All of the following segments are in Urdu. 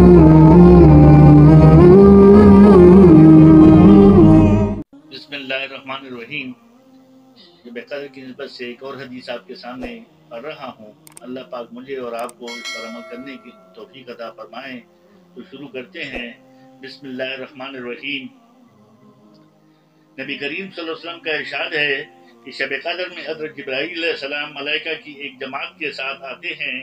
بسم اللہ الرحمن الرحیم۔ شب قدر کی نسبت سے ایک اور حدیث آپ کے سامنے پڑھ رہا ہوں۔ اللہ پاک مجھے اور آپ کو اس پر عمل کرنے کی توفیق عطا فرمائیں۔ تو شروع کرتے ہیں۔ بسم اللہ الرحمن الرحیم۔ نبی کریم صلی اللہ علیہ وسلم کا ارشاد ہے کہ شب قدر میں حضرت جبرائیل علیہ السلام ملائکہ کی ایک جماعت کے ساتھ آتے ہیں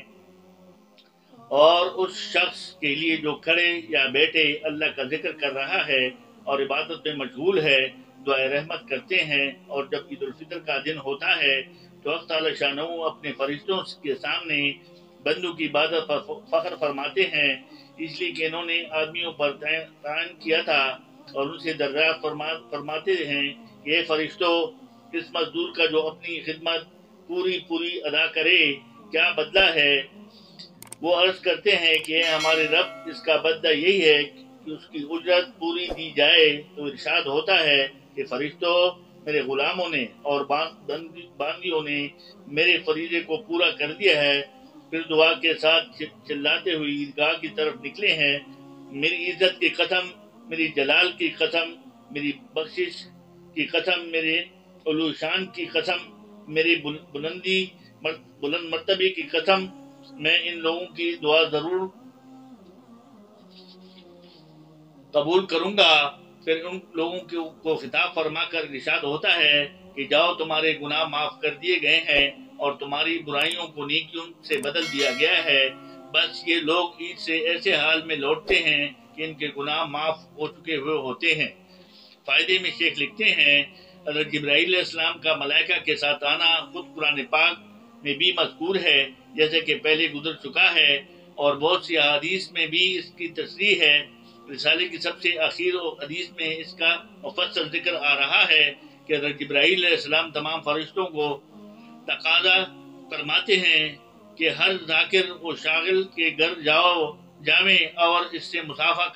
اور اس شخص کے لیے جو کھڑے یا بیٹھے اللہ کا ذکر کر رہا ہے اور عبادت میں مشغول ہے دعائے رحمت کرتے ہیں، اور جب عید الفطر کا دن ہوتا ہے تو اللہ تعالی شانہ اپنے فرشتوں کے سامنے بندوں کی عبادت پر فخر فرماتے ہیں، اس لیے کہ انہوں نے آدمیوں پر تعین کیا تھا، اور ان سے دریافت فرماتے ہیں کہ اے فرشتوں، اس مزدور کا جو اپنی خدمت پوری ادا کرے کیا بدلہ ہے؟ وہ عرض کرتے ہیں کہ ہمارے رب، اس کا بدلہ یہی ہے کہ اس کی اجرت پوری دی جائے۔ تو ارشاد ہوتا ہے کہ فرشتوں، میرے غلاموں نے اور باندیوں نے میرے فریضے کو پورا کر دیا ہے، پھر دعا کے ساتھ چلاتے ہوئے عیدگاہ کی طرف نکلے ہیں۔ میری عزت کی قسم، میری جلال کی قسم، میری بخشش کی قسم، میرے علو شان کی قسم، میری بلند مرتبے کی قسم، میں ان لوگوں کی دعا ضرور قبول کروں گا۔ پھر ان لوگوں کو خطاب فرما کر ارشاد ہوتا ہے کہ جاؤ، تمہارے گناہ معاف کر دیے گئے ہیں اور تمہاری برائیوں کو نیکیوں سے بدل دیا گیا ہے۔ بس یہ لوگ عید سے ایسے حال میں لوٹتے ہیں کہ ان کے گناہ معاف ہو چکے ہوئے ہوتے ہیں۔ فائدے میں شیخ لکھتے ہیں، حضرت جبرائیل علیہ السلام کا ملائکہ کے ساتھ آنا خود قرآن پاک میں بھی مذکور ہے، جیسے کہ پہلے گزر چکا ہے، اور بہت سی احادیث میں بھی اس کی تصریح ہے۔ رسالے کی سب سے آخر حدیث میں اس کا مفصل ذکر آ رہا ہے کہ حضرت جبرائیل علیہ السلام تمام فرشتوں کو تقاضا فرماتے ہیں کہ ہر ذاکر و شاغل کے گھر جاویں اور اس سے مصافحہ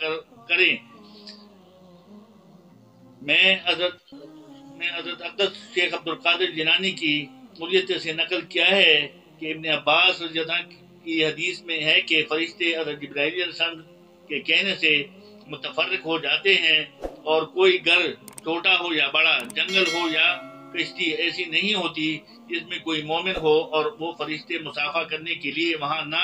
کریں۔ میں حضرت اقدس شیخ عبدالقادر جیلانی کی مریت سے نقل کیا ہے کہ ابن عباس رضی اللہ عنہ کی حدیث میں ہے کہ فرشتے حضرت جبرائیل علیہ السلام کے کہنے سے متفرق ہو جاتے ہیں، اور کوئی گھر چھوٹا ہو یا بڑا، جنگل ہو یا کشتی ایسی نہیں ہوتی جس میں کوئی مومن ہو اور وہ فرشتے مصافحہ کرنے کے لیے وہاں نہ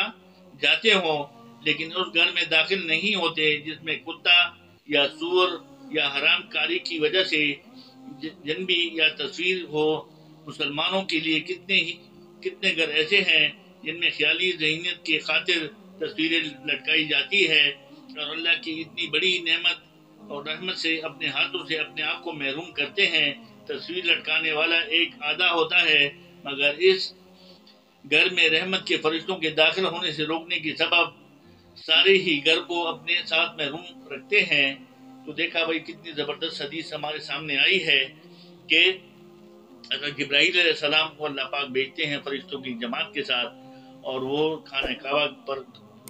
جاتے ہوں، لیکن اس گھر میں داخل نہیں ہوتے جس میں کتا یا سور یا حرام کاری کی وجہ سے جنبی یا تصویر ہو۔ مسلمانوں کے لیے کتنے گھر ایسے ہیں جن میں خیالی ذہنیت کی خاطر تصویریں لٹکائی جاتی ہے، اور اللہ کی اتنی بڑی نعمت اور رحمت سے اپنے ہاتھوں سے اپنے آپ کو محروم کرتے ہیں۔ تصویر لٹکانے والا ایک آدھا ہوتا ہے، مگر اس گھر میں رحمت کے فرشتوں کے داخل ہونے سے روکنے کی سبب سارے ہی گھر کو اپنے ساتھ محروم رکھتے ہیں۔ تو دیکھا بھائی کتنی زبردست حدیث ہمارے سامنے آئی ہے کہ حضرت جبرائیل علیہ السلام کو اللہ پاک بھیجتے ہیں فرشتوں کی جماعت کے ساتھ، اور وہ خانہ کعبہ پر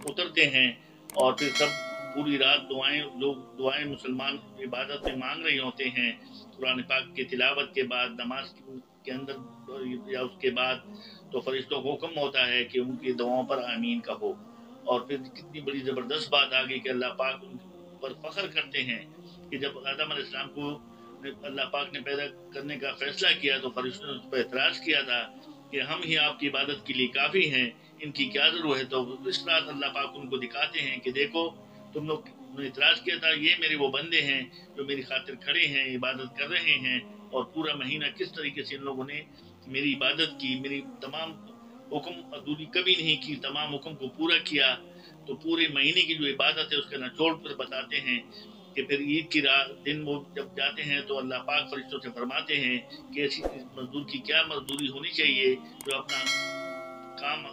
اترتے ہیں، اور پھر سب پوری رات دعائیں مسلمان عبادت میں مانگ رہے ہوتے ہیں۔ قرآن پاک کی تلاوت کے بعد، نماز کے اندر یا اس کے بعد، تو فرشتوں کو حکم ہوتا ہے کہ ان کی دعاؤں پر آمین کہو۔ اور پھر کتنی بڑی زبردست بات آ گئی کہ اللہ پاک ان پر فخر کرتے ہیں کہ جب آدم علیہ السلام کو اللہ پاک نے پیدا کرنے کا فیصلہ کیا تو فرشتوں نے اس پر اعتراض کیا تھا کہ ہم ہی آپ کی عبادت کے لیے کافی ہیں، ان کی کیا ضرورت ہے؟ تو اس رات اللہ پاک ان کو دکھاتے ہیں کہ دیکھو، تم لوگ نے اعتراض کیا تھا، یہ میرے وہ بندے ہیں جو میری خاطر کھڑے ہیں، عبادت کر رہے ہیں، اور پورا مہینہ کس طریقے سے ان لوگوں نے میری عبادت کی، میری تمام حکم ادھوری کبھی نہیں کی، تمام حکم کو پورا کیا۔ تو پورے مہینے کی جو عبادت ہے اس کا نچوڑ پر بتاتے ہیں کہ پھر عید کی رات دن وہ جب جاتے ہیں تو اللہ پاک فرشتوں سے فرماتے ہیں کہ ایسی مزدور کی کیا مزدوری ہونی چاہیے جو اپنا کام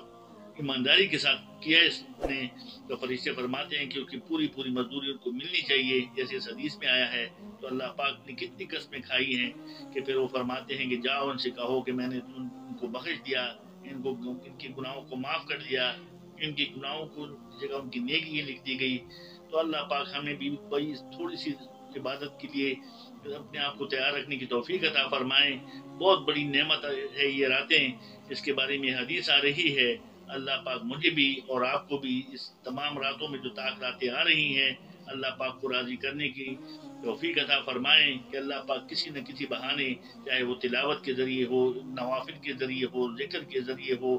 ایمانداری کے ساتھ کیا اس نے، تو فرشتے فرماتے ہیں کہ اس کی پوری مزدوری ان کو ملنی چاہیے، جیسے اس حدیث میں آیا ہے۔ تو اللہ پاک نے کتنی قسمیں کھائی ہیں کہ پھر وہ فرماتے ہیں کہ جاؤ ان سے کہو کہ میں نے ان کو بخش دیا، ان کے گناہوں کو معاف کر دیا، ان کے گناہوں کو جگہ ان کی نیکی لکھ دی گئی۔ تو اللہ پاک ہمیں بھی کوئی تھوڑی سی عبادت کے لیے اپنے آپ کو تیار رکھنے کی توفیق عطا فرمائیں۔ بہت بڑی نعمت ہے یہ راتیں، اس کے بارے میں حدیث آ رہی ہے، اللہ پاک مجھے بھی اور آپ کو بھی اس تمام راتوں میں جو راتیں آ رہی ہیں اللہ پاک کو راضی کرنے کی توفیق عطا فرمائیں کہ اللہ پاک کسی نہ کسی بہانے چاہے وہ تلاوت کے ذریعے ہو، نوافل کے ذریعے ہو، ذکر کے ذریعے ہو،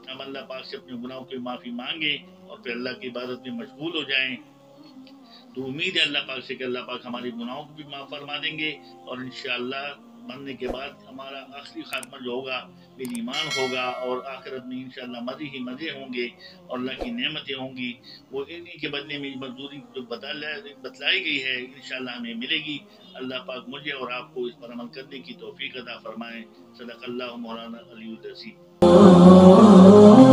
ہم اللہ پاک سے اپنے گناہوں کی معافی مانگیں اور پھر اللہ کی عبادت میں مشغول ہو جائیں۔ تو امید ہے اللہ پاک سے کہ اللہ پاک ہمارے گناہوں کو بھی معاف فرما دیں گے اور انشاءاللہ مرنے کے بعد ہمارا آخری خاتمہ جو ہوگا ایمان ہوگا اور آخرت میں انشاءاللہ مزے ہی مزے ہوں گے اور اللہ کی نعمتیں ہوں گی، وہ انہی کے بدلے میں مزدوری جو بتلائی گئی ہے انشاءاللہ ہمیں ملے گی۔ اللہ پاک مجھے اور آپ کو اس پر عمل کرنے کی توفیق عطا فرمائے۔ صدق اللہ مولانا علی العظیم۔